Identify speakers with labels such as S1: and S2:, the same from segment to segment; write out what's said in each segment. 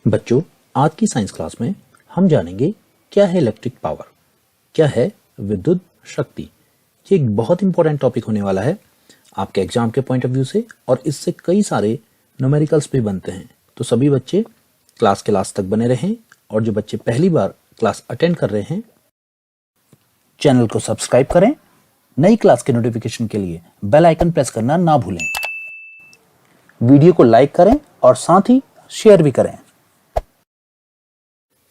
S1: बच्चों, आज की साइंस क्लास में हम जानेंगे क्या है इलेक्ट्रिक पावर, क्या है विद्युत शक्ति। ये एक बहुत इंपॉर्टेंट टॉपिक होने वाला है आपके एग्जाम के पॉइंट ऑफ व्यू से, और इससे कई सारे न्यूमेरिकल्स भी बनते हैं। तो सभी बच्चे क्लास के लास्ट तक बने रहें, और जो बच्चे पहली बार क्लास अटेंड कर रहे हैं चैनल को सब्सक्राइब करें। नई क्लास के नोटिफिकेशन के लिए बेल आइकन प्रेस करना ना भूलें। वीडियो को लाइक करें और साथ ही शेयर भी करें।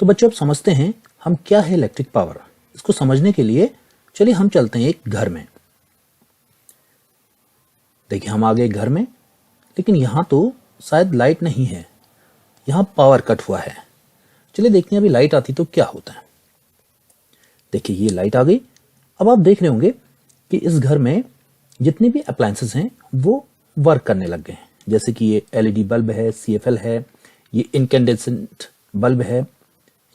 S1: तो बच्चों, अब समझते हैं हम क्या है इलेक्ट्रिक पावर। इसको समझने के लिए चलिए हम चलते हैं एक घर में। देखिए, हम आ गए घर में, लेकिन यहां तो शायद लाइट नहीं है, यहां पावर कट हुआ है। चलिए देखते हैं अभी लाइट आती तो क्या होता है। देखिए, ये लाइट आ गई। अब आप देख रहे होंगे कि इस घर में जितने भी अप्लायंसेस हैं वो वर्क करने लग गए हैं। जैसे कि ये एलईडी बल्ब है, सीएफएल है, ये इनकैंडेसेंट बल्ब है,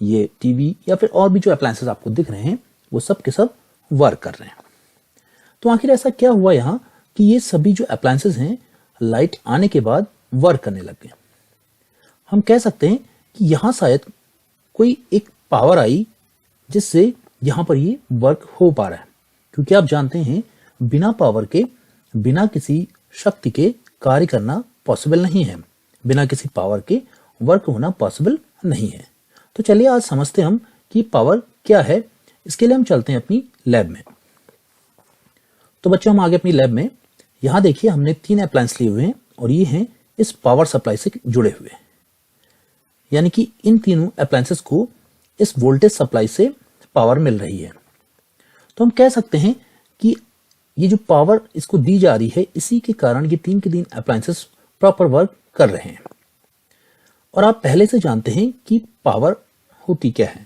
S1: ये टीवी या फिर और भी जो अप्लायंसेस आपको दिख रहे हैं वो सब के सब वर्क कर रहे हैं। तो आखिर ऐसा क्या हुआ यहाँ कि ये सभी जो अप्लायंसेस हैं लाइट आने के बाद वर्क करने लग गए। हम कह सकते हैं कि यहाँ शायद कोई एक पावर आई जिससे यहाँ पर ये वर्क हो पा रहा है, क्योंकि आप जानते हैं बिना पावर के, बिना किसी शक्ति के कार्य करना पॉसिबल नहीं है, बिना किसी पावर के वर्क होना पॉसिबल नहीं है। तो चलिए आज समझते हम कि पावर क्या है। इसके लिए हम चलते हैं अपनी लैब में। तो बच्चों, हम आगे अपनी लैब में, यहां देखिए हमने 3 अप्लायंस लिए हुए हैं और ये हैं इस पावर सप्लाई से जुड़े हुए, यानी कि इन तीनों अप्लायंसेस को इस वोल्टेज सप्लाई से पावर मिल रही है। तो हम कह सकते हैं कि ये जो पावर इसको दी जा रही है, इसी के कारण ये 3 के 3 अप्लायंसेस प्रॉपर वर्क कर रहे हैं। और आप पहले से जानते हैं कि पावर होती क्या है।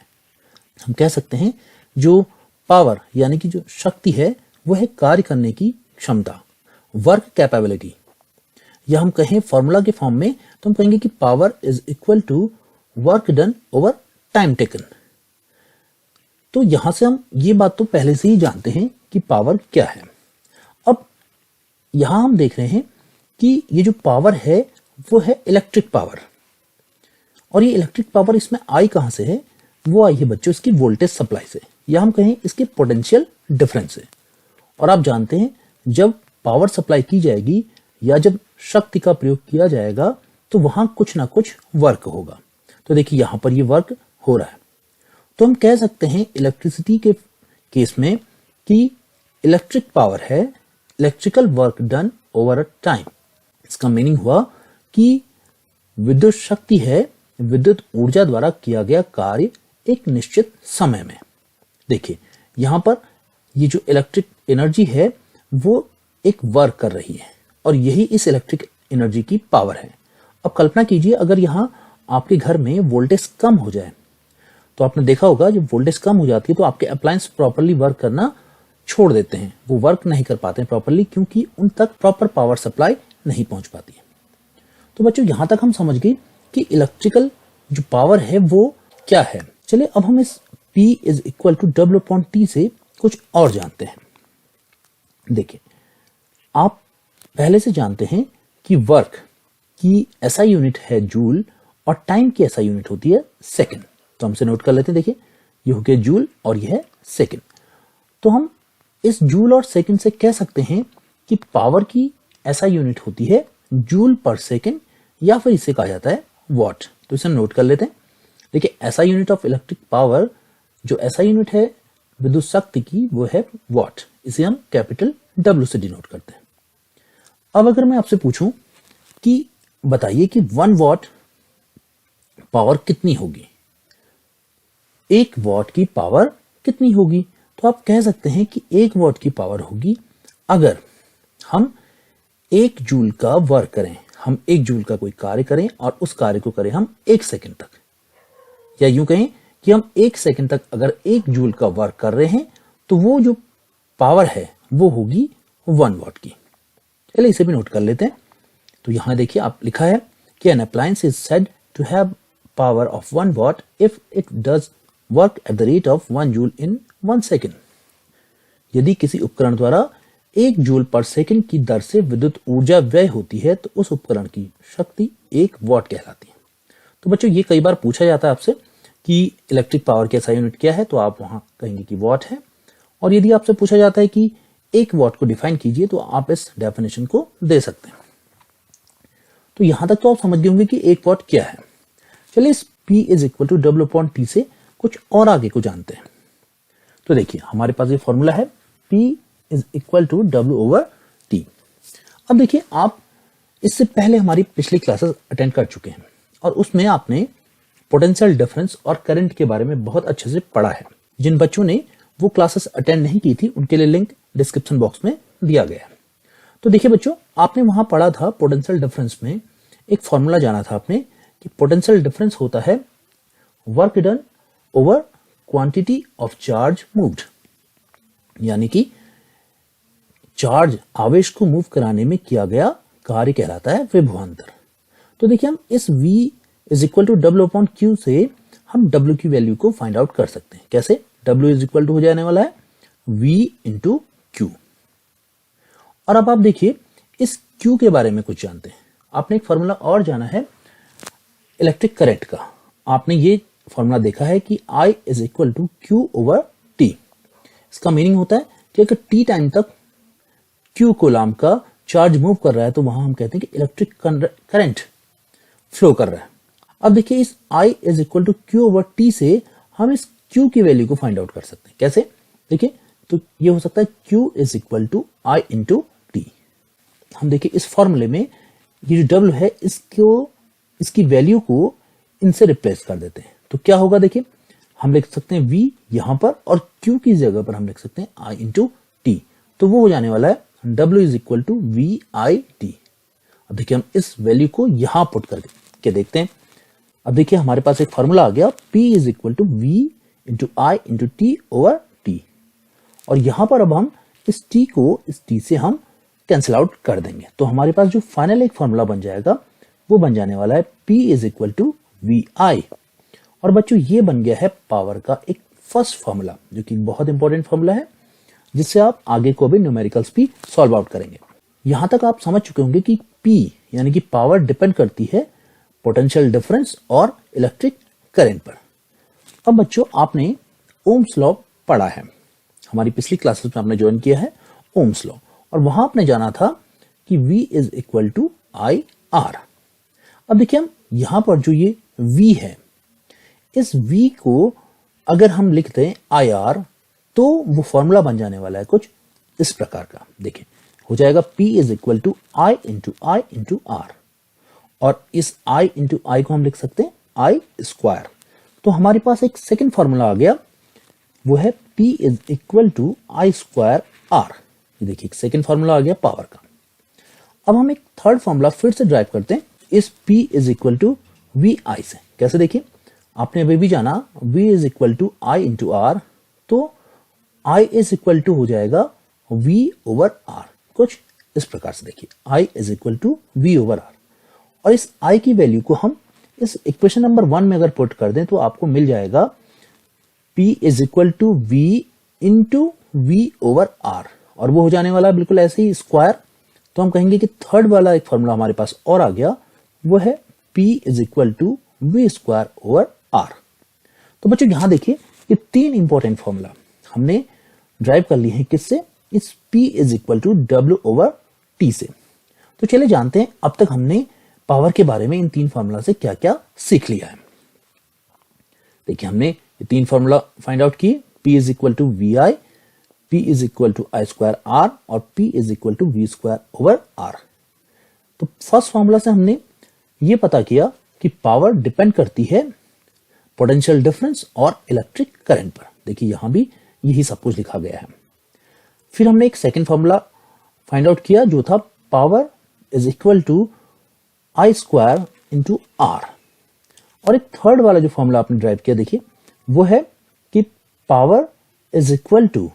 S1: हम कह सकते हैं जो पावर यानी कि जो शक्ति है वो है कार्य करने की क्षमता, वर्क कैपेबिलिटी। या हम कहें फॉर्मूला के फॉर्म में तो हम कहेंगे कि power is equal to work done over time taken. तो यहां से हम ये बात तो पहले से ही जानते हैं कि पावर क्या है। अब यहां हम देख रहे हैं कि ये जो पावर है वो है इलेक्ट्रिक पावर, और ये इलेक्ट्रिक पावर इसमें आई कहां से है? वो आई है बच्चों इसकी वोल्टेज सप्लाई से, या हम कहें इसके पोटेंशियल डिफरेंस से। और आप जानते हैं जब पावर सप्लाई की जाएगी या जब शक्ति का प्रयोग किया जाएगा तो वहां कुछ ना कुछ वर्क होगा। तो देखिए यहां पर ये वर्क हो रहा है। तो हम कह सकते हैं इलेक्ट्रिसिटी के केस में कि इलेक्ट्रिक पावर है electrical work done over a time. इसका मीनिंग हुआ कि विद्युत शक्ति है विद्युत ऊर्जा द्वारा किया गया कार्य एक निश्चित समय में। देखिए यहां पर ये जो इलेक्ट्रिक एनर्जी है वो एक वर्क कर रही है, और यही इस इलेक्ट्रिक एनर्जी की पावर है। अब कल्पना कीजिए अगर यहां आपके घर में वोल्टेज कम हो जाए, तो आपने देखा होगा जब वोल्टेज कम हो जाती है तो आपके अप्लायंस प्रॉपर्ली वर्क करना छोड़ देते हैं, वो वर्क नहीं कर पाते हैं प्रॉपर्ली, क्योंकि उन तक प्रॉपर पावर सप्लाई नहीं पहुंच पाती है। तो बच्चों, यहां तक हम समझ गए कि इलेक्ट्रिकल जो पावर है वो क्या है। चलिए अब हम इस P is equal to W/T से कुछ और जानते हैं। देखिए, आप पहले से जानते हैं कि वर्क की SI यूनिट है जूल और टाइम की SI यूनिट होती है सेकंड। तो हमसे नोट कर लेते हैं। देखिए ये हो गया जूल और यह है सेकंड। तो हम इस जूल और सेकंड से कह सकते हैं कि पावर की SI यूनिट होती है जूल पर सेकंड, या फिर इसे कहा जाता है वॉट। तो इसे नोट कर लेते हैं। देखिए SI unit of electric power, जो SI यूनिट है विद्युत शक्ति की, वो है वॉट। इसे हम कैपिटल W से डिनोट करते हैं। अब अगर मैं आपसे पूछूं कि बताइए कि 1 वॉट पावर कितनी होगी, 1 वॉट की पावर कितनी होगी, तो आप कह सकते हैं कि 1 वॉट की पावर होगी अगर हम 1 जूल का वर्क करें, हम 1 जूल का कोई कार्य करें और उस कार्य को करें हम 1 सेकंड तक, या यूं कहें कि हम 1 सेकंड तक अगर 1 जूल का वर्क कर रहे हैं तो वो जो पावर है वो होगी 1 वॉट की। चलिए इसे भी नोट कर लेते हैं। तो यहां देखिए आप लिखा है कि an appliance is said to have power of 1 watt if it does work at the rate of 1 joule in 1 second. यदि किसी उपकरण द्वारा 1 जूल पर सेकंड की दर से विद्युत ऊर्जा व्यय होती है तो उस उपकरण की शक्ति 1 वॉट कहलाती है। तो बच्चों ये कई बार पूछा जाता है आपसे कि इलेक्ट्रिक पावर की SI यूनिट क्या है, तो आप वहां कहेंगे कि वॉट है। और यदि आपसे पूछा जाता है कि 1 वॉट को डिफाइन कीजिए, तो आप इस डेफिनेशन को दे सकते हैं। तो यहां तक तो आप समझ गए होंगे कि 1 वॉट क्या है। चलिए इस P is equal to W/T से कुछ और आगे को जानते हैं। तो देखिए हमारे पास ये फॉर्मूला है P is equal to W/T। अब देखिए आप इससे पहले हमारी पिछली क्लासेस अटेंड कर चुके हैं और उसमें आपने पोटेंशियल डिफरेंस और करंट के बारे में बहुत अच्छे से पढ़ा है। जिन बच्चों ने वो क्लासेस अटेंड नहीं की थी उनके लिए लिंक डिस्क्रिप्शन बॉक्स में दिया गया है। तो देखिए बच्चों, आपने वहां पढ़ा था पोटेंशियल डिफरेंस में एक फॉर्मूला जाना था आपने कि पोटेंशियल डिफरेंस होता है work done over quantity of charge moved, यानी कि चार्ज आवेश को मूव कराने में किया गया कार्य कहलाता है विभवांतर। तो देखिए हम इस V is equal to W/Q से हम W की वैल्यू को फाइंड आउट कर सकते हैं। कैसे? W इज इक्वल टू हो जाने वाला है V इंटू Q। और अब आप देखिए इस Q के बारे में कुछ जानते हैं। आपने एक फॉर्मूला और जाना है इलेक्ट्रिक करंट का। आपने ये फॉर्मूला देखा है कि I is equal to Q/T। इसका मीनिंग होता है कि अगर T टाइम तक Q कूलाम का चार्ज मूव कर रहा है तो वहां हम कहते हैं कि इलेक्ट्रिक करंट फ्लो कर रहा है। अब देखिए इस I is equal to Q/T से हम इस Q की वैल्यू को फाइंड आउट कर सकते हैं। कैसे? देखिए तो ये हो सकता है Q is equal to I into T। हम देखिए इस फॉर्मूले में ये जो W है इसकी वैल्यू को इनसे रिप्लेस कर देते हैं। तो क्या होगा? देखिए हम लिख सकते हैं V यहां पर और Q की जगह पर हम लिख सकते हैं I इंटू T। तो वो हो जाने वाला है W is equal to VIT। अब देखिए हम इस वैल्यू को यहां पुट करके देखते हैं। अब देखिए हमारे पास एक फॉर्मूला आ गया P is equal to V into I into T/T। और यहां पर अब हम इस T को इस T से हम कैंसिल आउट कर देंगे। तो हमारे पास जो फाइनल एक फॉर्मूला बन जाएगा वो बन जाने वाला है P is equal to VI। और बच्चों ये बन गया है पावर का एक फर्स्ट फॉर्मूला, जो कि बहुत इंपॉर्टेंट फॉर्मूला है जिससे आप आगे को भी न्यूमेरिकल्स भी सॉल्व आउट करेंगे। यहां तक आप समझ चुके होंगे कि P यानी कि पावर डिपेंड करती है पोटेंशियल डिफरेंस और इलेक्ट्रिक करंट पर। अब बच्चों आपने ओम्स लॉ पढ़ा है, हमारी पिछली क्लासेस में आपने ज्वाइन किया है ओम्स लॉ, और वहां आपने जाना था कि V is equal to IR। अब देखिए हम यहां पर जो ये V है, इस V को अगर हम लिख दें IR तो वो फॉर्मूला बन जाने वाला है कुछ इस प्रकार का। देखिए हो जाएगा P is equal to I into R, और इस I इंटू I को हम लिख सकते हैं I स्क्वायर। तो हमारे पास एक सेकंड फॉर्मूला आ गया, वो है P is equal to I square R। ये देखिए एक सेकंड फॉर्मूला आ गया पावर का। अब हम एक थर्ड फॉर्मूला फिर से ड्राइव करते हैं इस P is equal to VI से। कैसे? देखिए आपने अभी भी जाना V is equal to I into R, तो I इज इक्वल टू हो जाएगा V/R, कुछ इस प्रकार से। देखिए I is equal to V/R, और इस I की वैल्यू को हम इस इक्वेशन नंबर 1 में अगर पुट कर दें तो आपको मिल जाएगा P is equal to V into V/R, और वो हो जाने वाला है बिल्कुल ऐसे ही स्क्वायर। तो हम कहेंगे कि थर्ड वाला एक फॉर्मूला हमारे पास और आ गया, वो है P is equal to V²/R। तो बच्चों यहां देखिए ये 3 इंपॉर्टेंट फॉर्मूला हमने ड्राइव कर लिए हैं किससे? इस P is equal to W/T से। तो चलिए जानते हैं अब तक हमने पावर के बारे में इन 3 फॉर्मूला से क्या क्या सीख लिया है। देखिए हमने ये 3 फॉर्मूला फाइंड आउट किए, P is equal to VI, P is equal to I²R और P is equal to V²/R। तो फर्स्ट फॉर्मूला से हमने ये पता किया कि पावर डिपेंड करती है पोटेंशियल डिफरेंस और इलेक्ट्रिक करंट पर। देखिए यहां भी यही सब कुछ लिखा गया है। फिर हमने एक सेकंड फॉर्मूला फाइंड आउट किया जो था power is equal to I² into R, और एक थर्ड वाला जो फॉर्मूला आपने ड्राइव किया देखिए वो है कि power is equal to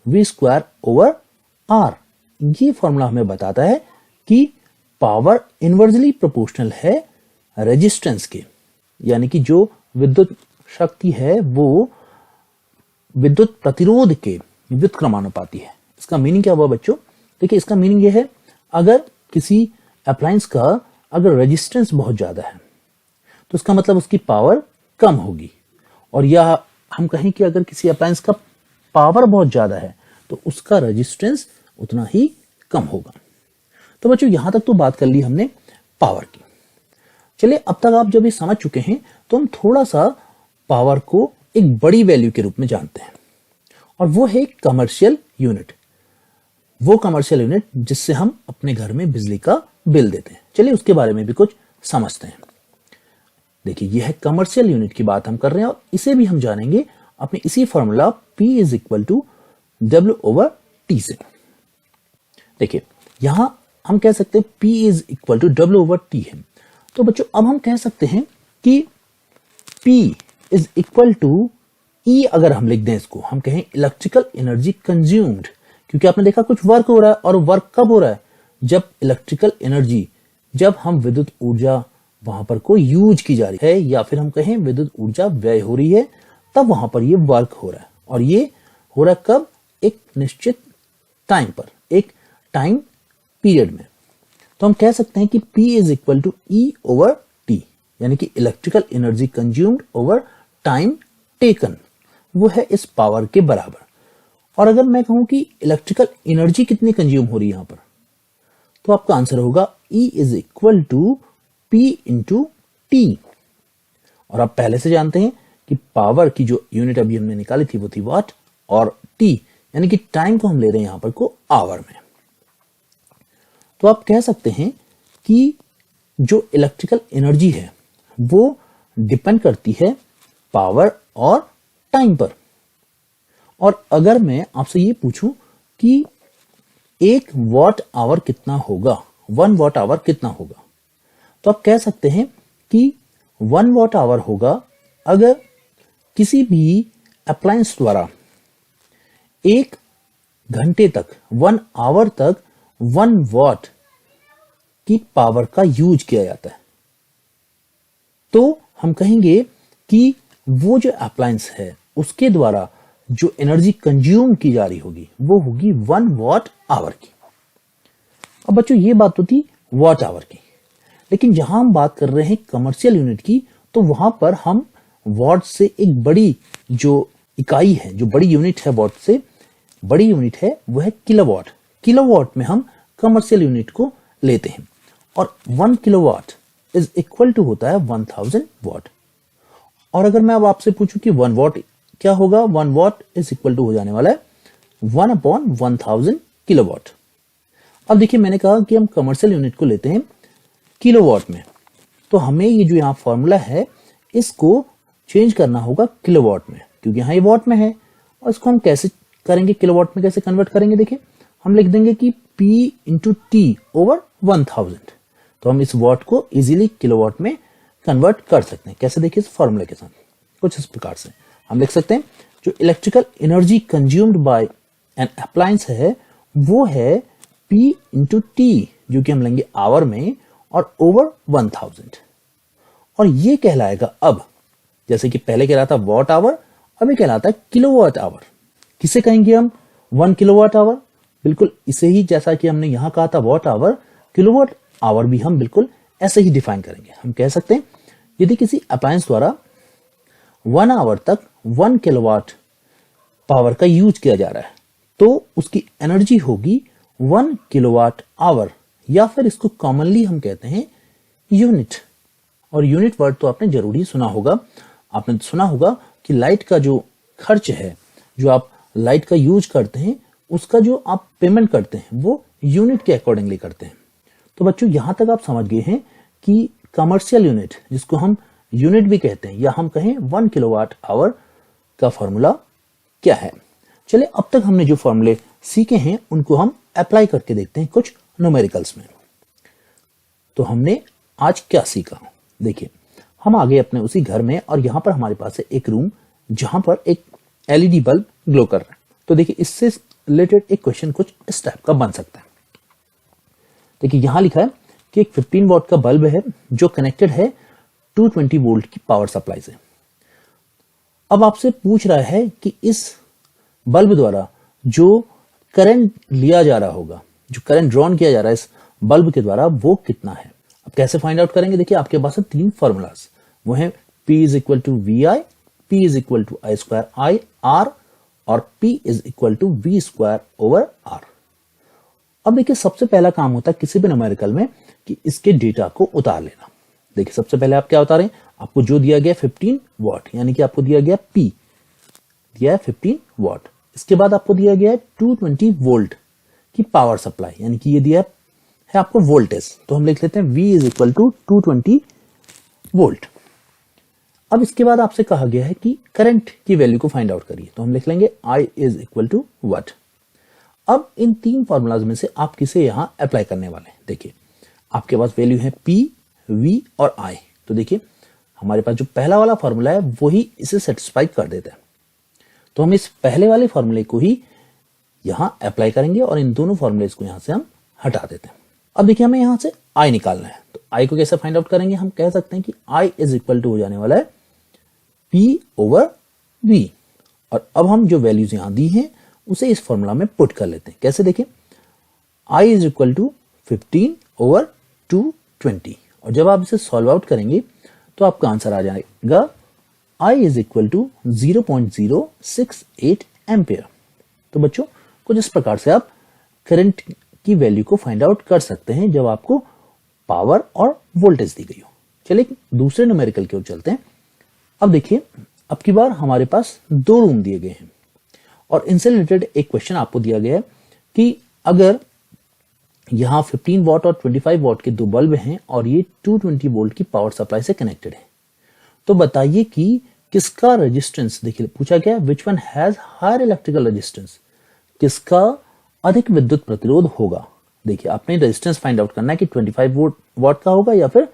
S1: V²/R। ये फॉर्मूला हमें बताता है कि पावर इनवर्सली प्रोपोर्शनल है रेजिस्टेंस के, यानी कि जो विद्युत शक्ति है वो विद्युत प्रतिरोध के विद्युत क्रमानुपाती है। इसका मीनिंग क्या हुआ बच्चों? देखिए इसका मीनिंग ये है, अगर किसी अप्लायंस का अगर रेजिस्टेंस बहुत ज्यादा है तो इसका मतलब उसकी पावर कम होगी। और या हम कहें कि अगर किसी अप्लायंस का पावर बहुत ज्यादा है तो उसका रेजिस्टेंस उतना ही कम होगा। तो बच्चों यहां तक तो बात कर ली हमने पावर की। चलिए अब तक आप जब ये समझ चुके हैं तो हम थोड़ा सा पावर को एक बड़ी वैल्यू के रूप में जानते हैं, और वो है कमर्शियल यूनिट। वो कमर्शियल यूनिट जिससे हम अपने घर में बिजली का बिल देते हैं। चलिए उसके बारे में भी कुछ समझते हैं। देखिए यह है कमर्शियल यूनिट की बात हम कर रहे हैं, और इसे भी हम जानेंगे अपने इसी formula P is equal to W/T से। देखिए यहां हम कह सकते हैं P is equal to W/T है। तो बच्चों अब हम कह सकते हैं कि P is equal to E, अगर हम लिख दें इसको, हम कहें इलेक्ट्रिकल एनर्जी कंज्यूम्ड, क्योंकि आपने देखा कुछ वर्क हो रहा है, और वर्क कब हो रहा है, जब इलेक्ट्रिकल एनर्जी, जब हम विद्युत ऊर्जा वहां पर को यूज की जा रही है, या फिर हम कहें विद्युत ऊर्जा व्यय हो रही है, तब वहां पर ये वर्क हो रहा है। और ये हो रहा है कब, एक निश्चित टाइम पर, एक टाइम पीरियड में। तो हम कह सकते हैं कि P is equal to E/T, यानी कि electrical energy consumed over time taken, वो है इस पावर के बराबर। और अगर मैं कहूं कि इलेक्ट्रिकल एनर्जी कितनी कंज्यूम हो रही है यहां पर, तो आपका आंसर होगा E is equal to P into T। और आप पहले से जानते हैं कि पावर की जो यूनिट अभी हमने निकाली थी वो थी वाट, और T यानी कि टाइम को हम ले रहे हैं यहां पर को आवर में। तो आप कह सकते हैं कि जो इलेक्ट्रिकल एनर्जी है वो डिपेंड करती है पावर और टाइम पर। और अगर मैं आपसे ये पूछूं कि 1 वॉट आवर कितना होगा, 1 वॉट आवर कितना होगा, तो आप कह सकते हैं कि 1 वॉट आवर होगा अगर किसी भी अप्लायंस द्वारा 1 घंटे तक, 1 आवर तक 1 वॉट की पावर का यूज किया जाता है। तो हम कहेंगे कि वो जो अप्लायंस है उसके द्वारा जो एनर्जी कंज्यूम की जा रही होगी वो होगी 1 वॉट आवर की। अब बच्चों ये बात तो थी वॉट आवर की, लेकिन जहां हम बात कर रहे हैं कमर्शियल यूनिट की, तो वहां पर हम वॉट से एक बड़ी जो इकाई है, जो बड़ी यूनिट है, वॉट से बड़ी यूनिट है, वो है किलोवाट। किलोवाट में हम कमर्शियल यूनिट को लेते हैं, और 1 किलोवाट इज इक्वल टू होता है 1000 वॉट। और अगर मैं अब आपसे पूछूं कि 1 वॉट क्या होगा, 1 वॉट इज इक्वल टू हो जाने वाला है 1/1000 किलोवाट। अब देखिए मैंने कहा कि हम कमर्शियल यूनिट को लेते हैं किलोवाट में, तो हमें ये जो यहां फॉर्मूला है इसको चेंज करना होगा किलोवाट में, क्योंकि यहां ये वॉट में है। और इसको हम कैसे करेंगे, किलोवाट में कैसे कन्वर्ट करेंगे, देखिए हम लिख देंगे कि P इंटू T ओवर 1000। तो हम इस वॉट को इजीली किलोवाट में कन्वर्ट कर सकते हैं। कैसे, देखिए इस फॉर्मूले के साथ कुछ इस प्रकार से हम लिख सकते हैं, जो electrical energy consumed by an appliance है वो है P इंटू T, जो कि हम लेंगे आवर में, और ओवर 1000। और ये कहलाएगा अब, जैसे कि पहले कहलाता वॉट आवर, अब ये कहलाता है किलोवाट आवर। किसे कहेंगे हम, 1 किलोवाट आवर, बिल्कुल इसे ही जैसा कि हमने यहां कहा था वॉट आवर, किलोवाट आवर भी हम बिल्कुल ऐसे ही डिफाइन करेंगे। हम कह सकते हैं यदि किसी अप्लायंस द्वारा 1 आवर तक 1 किलोवाट पावर का यूज किया जा रहा है, तो उसकी एनर्जी होगी 1 किलोवाट आवर, या फिर इसको कॉमनली हम कहते हैं यूनिट। और यूनिट वर्ड तो आपने जरूरी सुना होगा। आपने सुना होगा कि लाइट का जो खर्च है, जो आप लाइट का यूज करते हैं, उसका जो आप पेमेंट करते हैं वो यूनिट के अकॉर्डिंगली करते हैं। तो बच्चों यहां तक आप समझ गए हैं कि कमर्शियल यूनिट, जिसको हम यूनिट भी कहते हैं, या हम कहें 1 किलोवाट आवर का फॉर्मूला क्या है। चलिए अब तक हमने जो फॉर्मूले सीखे हैं उनको हम अप्लाई करके देखते हैं कुछ न्यूमेरिकल्स में। तो हमने आज क्या सीखा, देखिए हम आ गए अपने उसी घर में, और यहां पर हमारे पास है एक रूम जहां पर एक एलईडी बल्ब ग्लो कर रहा है। तो देखिए इससे रिलेटेड एक क्वेश्चन कुछ इस टाइप का बन सकता है। देखिए यहां लिखा है कि एक 15 वॉट का बल्ब है जो कनेक्टेड है 220 वोल्ट की पावर सप्लाई से। अब आपसे पूछ रहा है कि इस बल्ब द्वारा जो करंट लिया जा रहा होगा, जो करंट ड्रॉन किया जा रहा है इस बल्ब के द्वारा, वो कितना है। अब कैसे फाइंड आउट करेंगे, देखिए आपके पास है 3 फॉर्मूलाज, वो है P is equal to V I, P is equal to I square I R और P is equal to V square over R. अब देखिए सबसे पहला काम होता है किसी भी न्यूमेरिकल में कि इसके डेटा को उतार लेना। देखिए सबसे पहले आप क्या उतारें, आपको जो दिया गया 15 वॉट, यानी कि आपको दिया गया P दिया है 15 वॉट। इसके बाद आपको दिया गया है 220 वोल्ट की पावर सप्लाई, यानी कि ये दिया है आपको वोल्टेज, तो हम लिख लेते हैं V is equal to 220 volt. अब इसके बाद आपसे कहा गया है कि करंट की वैल्यू को फाइंड आउट करिए, तो हम लिख लेंगे I is equal to watt. अब इन तीन फॉर्मूलाज में से आप किसे यहां अप्लाई करने वाले हैं। देखिए आपके पास वैल्यू है P, V और I, तो देखिए हमारे पास जो पहला वाला फॉर्मूला है वही इसे सेटिस्फाई कर देता है, तो हम इस पहले वाले फॉर्मूले को ही यहां अप्लाई करेंगे और इन दोनों फॉर्मूलेज को यहां से हम हटा देते हैं। अब देखिए हमें यहां से I निकालना है, तो I को कैसे फाइंड आउट करेंगे, हम कह सकते हैं कि I इज इक्वल टू हो जाने वाला है P ओवर V, और अब हम जो वैल्यूज यहां दी हैं उसे इस फॉर्मूला में पुट कर लेते हैं। कैसे, देखिए I is equal to 15 over 220, और जब आप इसे सॉल्व आउट करेंगे तो आपका आंसर आ जाएगा I is equal to 0.068 ampere. तो बच्चों कुछ इस प्रकार से आप करंट की वैल्यू को फाइंड आउट कर सकते हैं जब आपको पावर और वोल्टेज दी गई हो। चलिए दूसरे न्यूमेरिकल की ओर चलते हैं। अब देखिए अब की बार हमारे पास दो रूम दिए गए हैं और इनसे रिलेटेड एक क्वेश्चन आपको दिया गया है कि अगर यहां 15 वॉट और 25 वॉट के दो बल्ब हैं और ये 220 वोल्ट की पावर सप्लाई से कनेक्टेड है, तो बताइए कि किसका रेजिस्टेंस, देखिए पूछा गया which one has higher electrical resistance, किसका अधिक विद्युत प्रतिरोध होगा। देखिए आपने रेजिस्टेंस फाइंड आउट करना है कि 25 वॉट का होगा या फिर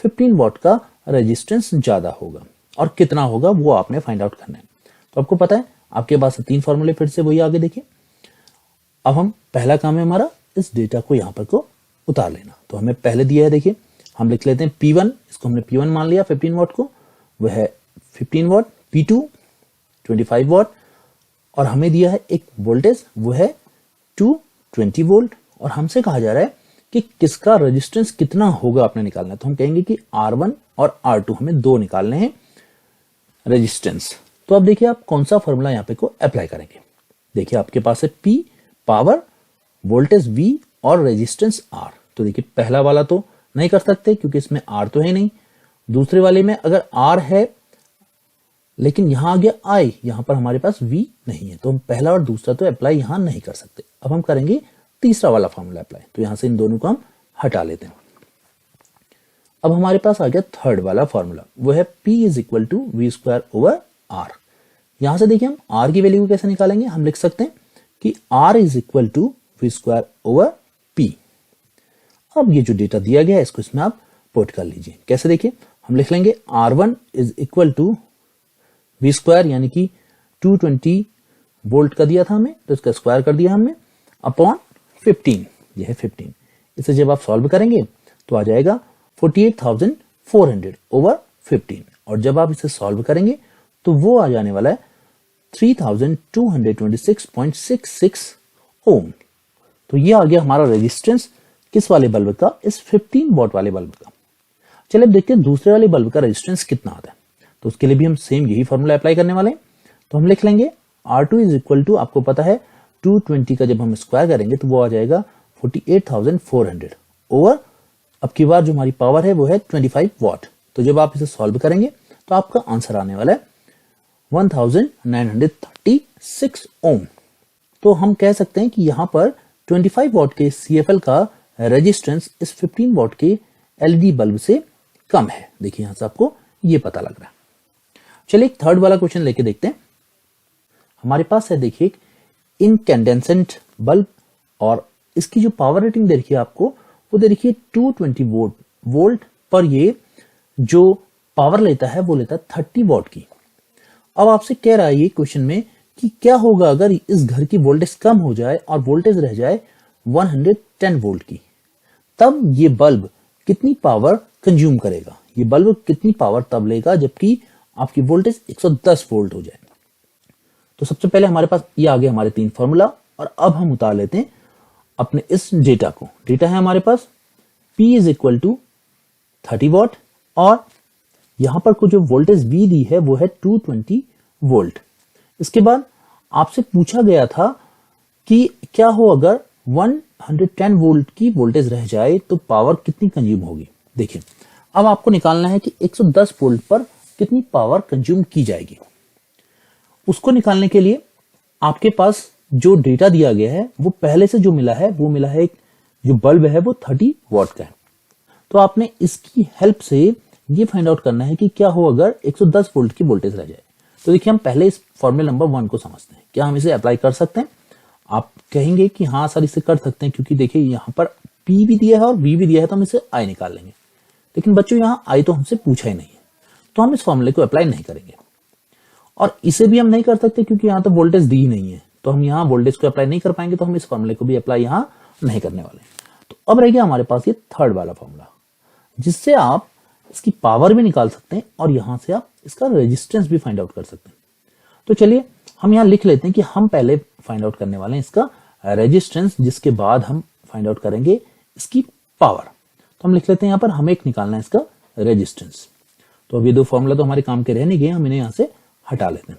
S1: 15 वॉट का रेजिस्टेंस ज्यादा होगा, और कितना होगा वो आपने फाइंड आउट करना है। तो आपको पता है आपके पास तीन फॉर्मूले फिर से वही आगे देखिए। अब हम पहला काम है हमारा इस डेटा को यहां पर को उतार लेना, तो हमें पहले दिया है, देखिए हम लिख लेते हैं P1, इसको हमने P1 मान लिया 15 वॉट को, वह है 15 वॉट, P2 25 वॉट, और हमें दिया है एक वोल्टेज वो है 220 वोल्ट, और हमसे कहा जा रहा है कि किसका रेजिस्टेंस कितना होगा आपने निकालना है। तो हम कहेंगे कि R1 और R2 हमें दो निकालने हैं रेजिस्टेंस। तो अब देखिए आप कौन सा फॉर्मूला यहां पे को अप्लाई करेंगे। देखिए आपके पास है P पावर, वोल्टेज V और रेजिस्टेंस R। तो देखिए पहला वाला तो नहीं कर सकते क्योंकि इसमें R तो है नहीं, दूसरे वाले में अगर R है लेकिन यहां आ गया I, यहां पर हमारे पास V नहीं है, तो हम पहला और दूसरा तो अप्लाई यहां नहीं कर सकते। अब हम करेंगे तीसरा वाला फॉर्मूला अप्लाई, तो यहां से इन दोनों को हम हटा लेते हैं। अब हमारे पास आ गया थर्ड वाला फॉर्मूला, वो है P is equal to V square over R। यहां से देखिए हम R की वैल्यू को कैसे निकालेंगे, हम लिख सकते हैं कि R is equal to V square over P। अब ये जो डेटा दिया गया है इसको इसमें आप पुट कर लीजिए। कैसे, देखिए हम लिख लेंगे R1 is equal to V square, यानी कि 220 वोल्ट का दिया था हमें, तो इसका स्क्वायर कर दिया हमने, अपॉन 15, ये है 15। इसे जब आप सॉल्व करेंगे तो आ जाएगा 48,400 ओवर 15, और जब आप इसे सॉल्व करेंगे तो वो आ जाने वाला है 3226.66 ओम। तो ये आ गया हमारा रेजिस्टेंस किस वाले बल्ब का, इस 15 वॉट वाले बल्ब का। चलिए अब देखते हैं दूसरे वाले बल्ब का रेजिस्टेंस कितना आता है, तो उसके लिए भी हम सेम यही फॉर्मूला अप्लाई करने वाले हैं। तो हम लिख लेंगे R2 इज इक्वल टू, आपको पता है 220 का जब हम स्क्वायर करेंगे तो वो आ जाएगा 48,400 ओवर, अब की बार जो हमारी पावर है वो है 25 वॉट। तो जब आप इसे सॉल्व करेंगे तो आपका आंसर आने वाला है 1936 ओम। तो हम कह सकते हैं कि यहां पर 25 वॉट के CFL का रेजिस्टेंस इस 15 वॉट के LED बल्ब से कम है। देखिए यहां से आपको ये पता लग रहा है। चलिए एक थर्ड वाला क्वेश्चन लेके देखते हैं। हमारे पास है देखिए इनकैंडेसेंट बल्ब, और इसकी जो पावर रेटिंग दे रखी है आपको वो दे रखी है 220 वोल्ट पर ये जो पावर लेता है वो लेता है 30 वॉट की। अब आपसे कह रहा है ये क्वेश्चन में कि क्या होगा अगर इस घर की वोल्टेज कम हो जाए और वोल्टेज रह जाए 110 वोल्ट की, तब ये बल्ब कितनी पावर कंज्यूम करेगा, ये बल्ब कितनी पावर तब लेगा जबकि आपकी वोल्टेज 110 वोल्ट हो जाए। तो सबसे पहले हमारे पास ये आ गए हमारे तीन फॉर्मूला, और अब हम उतार लेते हैं अपने इस डेटा को। डेटा है हमारे पास P is equal to 30 watt और यहां पर को जो वोल्टेज V दी है वो है 220 वोल्ट। इसके बाद आपसे पूछा गया था कि क्या हो अगर 110 वोल्ट की वोल्टेज रह जाए तो पावर कितनी कंज्यूम होगी। देखिए अब आपको निकालना है कि 110 वोल्ट पर कितनी पावर कंज्यूम की जाएगी। उसको निकालने के लिए आपके पास जो डेटा दिया गया है वो पहले से जो मिला है वो मिला है, एक जो बल्ब है वो 30 वॉट का है। तो आपने इसकी हेल्प से ये फाइंड आउट करना है कि क्या हो अगर 110 वोल्ट की वोल्टेज रह जाए। तो देखिए हम पहले इस फॉर्मूला नंबर 1 को समझते हैं। क्या हम इसे अप्लाई कर सकते हैं? आप कहेंगे कि हाँ सर इसे कर सकते हैं, क्योंकि देखिए यहाँ पर P भी दिया है और V भी दिया है, तो हम इसे I निकाल लेंगे। लेकिन बच्चों यहाँ I तो हमसे पूछा ही नहीं है, तो हम इस फॉर्मूले को अप्लाई नहीं करेंगे। और इसे भी हम नहीं कर सकते क्योंकि यहाँ तो वोल्टेज दी नहीं है, तो हम यहाँ वोल्टेज को अप्लाई नहीं कर पाएंगे, तो हम इस फॉर्मूले को भी अप्लाई यहाँ नहीं करने वाले। तो अब रह गया हमारे पास ये थर्ड वाला फॉर्मूला, जिससे आप इसकी पावर भी निकाल सकते हैं और यहां से आप इसका रेजिस्टेंस भी फाइंड आउट कर सकते हैं। तो चलिए हम यहां लिख लेते हैं कि हम पहले फाइंड आउट करने वाले हैं इसका रेजिस्टेंस, जिसके बाद हम फाइंड आउट करेंगे इसकी पावर। तो हम लिख लेते हैं यहां पर हमें एक निकालना है इसका रेजिस्टेंस। तो अब ये दो फॉर्मूला तो हमारे काम के रहने गए, हम इन्हें यहां से हटा लेते हैं।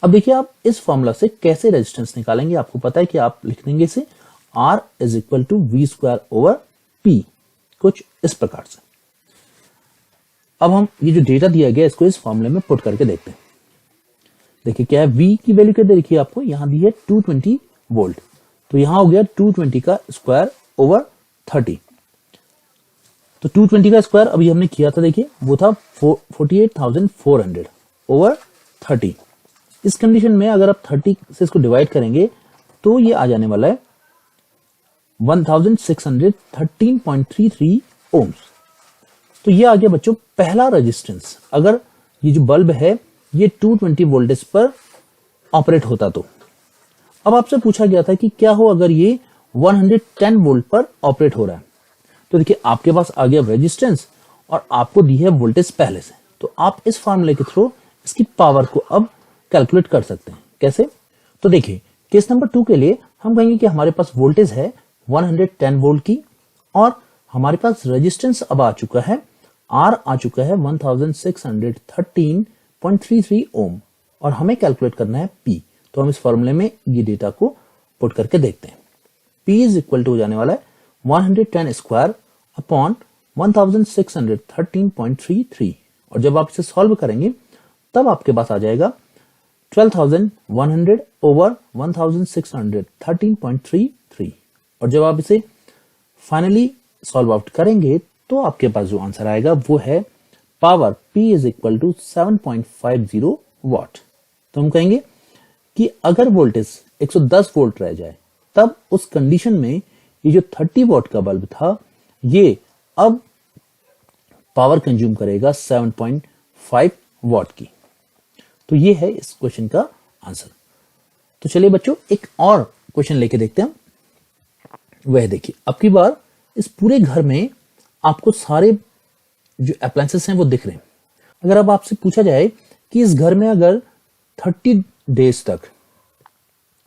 S1: अब देखिए आप इस फॉर्मूला से कैसे रेजिस्टेंस निकालेंगे। आपको पता है कि आप लिख देंगे इसे R is equal to V²/P, कुछ इस प्रकार से। अब हम ये जो डेटा दिया गया इसको इस फॉर्मूले में पुट करके देखते हैं। देखिए क्या है, V की वैल्यू क्या देखिए आपको यहां दी है 220 वोल्ट, तो यहां हो गया 220 का स्क्वायर ओवर 30। तो 220 का स्क्वायर अभी हमने किया था, देखिए वो था 48,400 ओवर 30। इस कंडीशन में अगर आप 30 से इसको डिवाइड करेंगे तो ये आ जाने वाला है 1613.33 ओम्स। तो ये आ गया बच्चों पहला रेजिस्टेंस, अगर ये जो बल्ब है ये 220 वोल्टेज पर ऑपरेट होता तो। अब आपसे पूछा गया था कि क्या हो अगर ये 110 वोल्ट पर ऑपरेट हो रहा है। तो देखिए आपके पास आ गया रेजिस्टेंस और आपको दी है वोल्टेज पहले से, तो आप इस फार्मूले के थ्रू इसकी पावर को अब कैलकुलेट कर सकते हैं। कैसे? तो देखिए केस नंबर 2 के लिए हम कहेंगे कि हमारे पास वोल्टेज है 110 वोल्ट की और हमारे पास रेजिस्टेंस अब आ चुका है, R आ चुका है 1613.33 ओम, और हमें कैलकुलेट करना है P। तो हम इस फॉर्मूले में ये डेटा को पुट करके देखते हैं। P इज इक्वल टू हो जाने वाला है 110 स्क्वायर अपॉन 1613.33, और जब आप इसे सॉल्व करेंगे तब आपके पास आ जाएगा 12,100 ओवर 1613.33, और जब आप इसे फाइनली सॉल्व आउट करेंगे तो आपके पास जो आंसर आएगा वो है power P is equal to 7.50 watt. तो हम कहेंगे कि अगर वोल्टेज 110 वोल्ट रह जाए तब उस कंडीशन में ये जो 30 वॉट का बल्ब था ये अब पावर कंज्यूम करेगा 7.5 वॉट की। तो ये है इस क्वेश्चन का आंसर। तो चलिए बच्चों एक और क्वेश्चन लेके देखते हैं। वह देखिए अब की बार इस पूरे घर में आपको सारे जो अप्लायंसेस हैं वो दिख रहे हैं। अगर अब आपसे पूछा जाए कि इस घर में अगर 30 डेज तक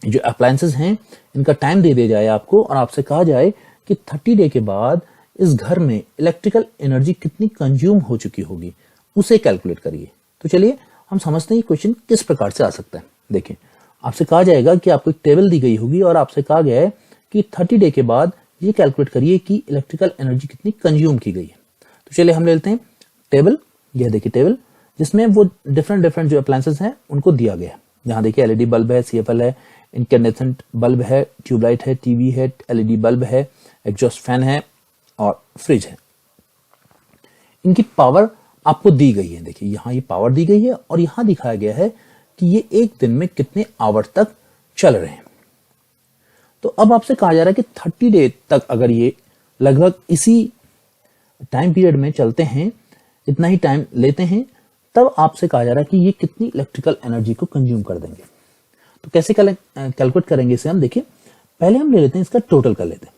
S1: जो अप्लायंसेस हैं इनका टाइम दे दिया जाए आपको, और आपसे कहा जाए कि 30 डे के बाद इस घर में इलेक्ट्रिकल एनर्जी कितनी कंज्यूम हो चुकी होगी, उसे कैलकुलेट करिए। तो चलिए हम समझते हैं क्वेश्चन किस प्रकार से आ सकता है। देखिए आपसे कहा जाएगा कि आपको एक टेबल दी गई होगी और आपसे कहा गया है कि 30 डे के बाद ये कैलकुलेट करिए कि इलेक्ट्रिकल एनर्जी कितनी कंज्यूम की गई है। तो चलिए हम ले लेते हैं टेबल। यह देखिए टेबल जिसमें वो डिफरेंट जो अप्लायंसेस हैं उनको दिया गया है। यहाँ देखिए एलईडी बल्ब है, सीएफएल है, इनकैंडेसेंट बल्ब है, ट्यूबलाइट है, टीवी है, एलईडी बल्ब है, एग्जॉस्ट फैन है और फ्रिज है। इनकी पावर आपको दी गई है। देखिए यहाँ ये पावर दी गई है और यहाँ दिखाया गया है कि ये एक दिन में कितने आवर तक चल रहे हैं। तो अब आपसे कहा जा रहा है कि 30 डे तक अगर ये लगभग इसी टाइम पीरियड में चलते हैं, इतना ही टाइम लेते हैं, तब आपसे कहा जा रहा है कि ये कितनी इलेक्ट्रिकल एनर्जी को कंज्यूम कर देंगे। तो कैसे कैलकुलेट करेंगे इसे हम देखिए। पहले हम ले लेते हैं इसका टोटल कर लेते हैं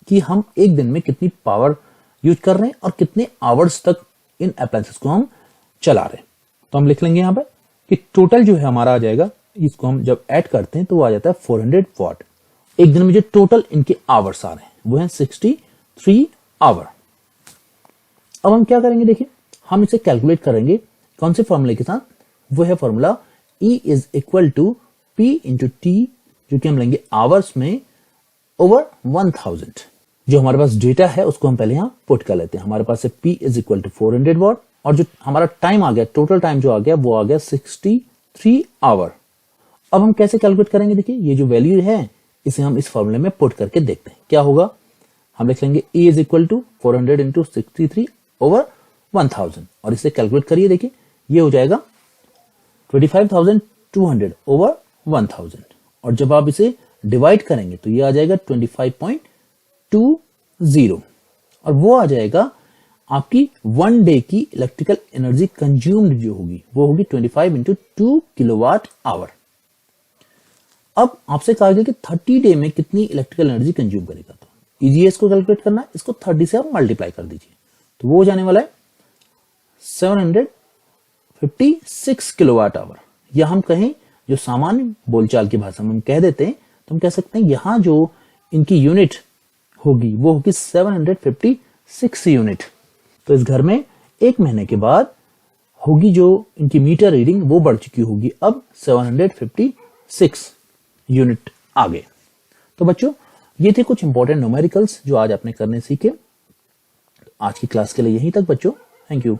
S1: कि हम एक दिन में कितनी पावर यूज कर रहे हैं और कितने आवर्स तक इन अप्लायंसेस को हम चला रहे हैं। तो हम लिख लेंगे यहाँ पर कि टोटल जो है हमारा आ जाएगा, इसको हम जब ऐड करते हैं तो वो आ जाता है 400 वॉट। एक दिन में जो टोटल इनके आवर्स आ रहे हैं वो है 63 आवर। अब हम क्या करेंगे देखिए, हम इसे कैलकुलेट करेंगे कौन से फॉर्मूले के साथ, वो है formula E is equal to P into T, जो कि हम लेंगे आवर्स में ओवर 1000। जो हमारे पास डेटा है उसको हम पहले यहाँ पुट कर लेते हैं। हमारे पास है P is equal to 400 watt और जो हमारा टाइम आ गया, टोटल टाइम जो आ गया वो आ गया 63 आवर। अब हम कैसे कैलकुलेट करेंगे, देखिए ये जो वैल्यू है इसे हम इस फॉर्मूले में पुट करके देखते हैं क्या होगा। हम लिख लेंगे E is equal to 400 into 63 over 1000 और इसे कैलकुलेट करिए, देखिए ये हो जाएगा 25,200 ओवर 1000 और जब आप इसे डिवाइड करेंगे तो ये आ जाएगा 25.20 और वो आ जाएगा आपकी 1 डे की इलेक्ट्रिकल एनर्जी कंज्यूम्ड जो होगी वो होगी 25 इंटू 2 किलोवाट आवर। अब आपसे कहा गया कि 30 डे में कितनी इलेक्ट्रिकल एनर्जी कंज्यूम करेगा, तो इजी है इसको कैलकुलेट करना, इसको 30 से आप मल्टीप्लाई कर दीजिए तो वो हो जाने वाला है 756 किलोवाट आवर। या हम कहें जो सामान्य बोलचाल की भाषा में हम कह देते हैं तो हम कह सकते हैं यहां जो इनकी यूनिट होगी वो होगी 756 यूनिट। तो इस घर में 1 महीने के बाद होगी जो इनकी मीटर रीडिंग वो बढ़ चुकी होगी, अब 756 यूनिट आ गए। तो बच्चों ये थे कुछ इंपॉर्टेंट न्यूमेरिकल्स जो आज आपने करने सीखे। आज की क्लास के लिए यहीं तक बच्चों, थैंक यू।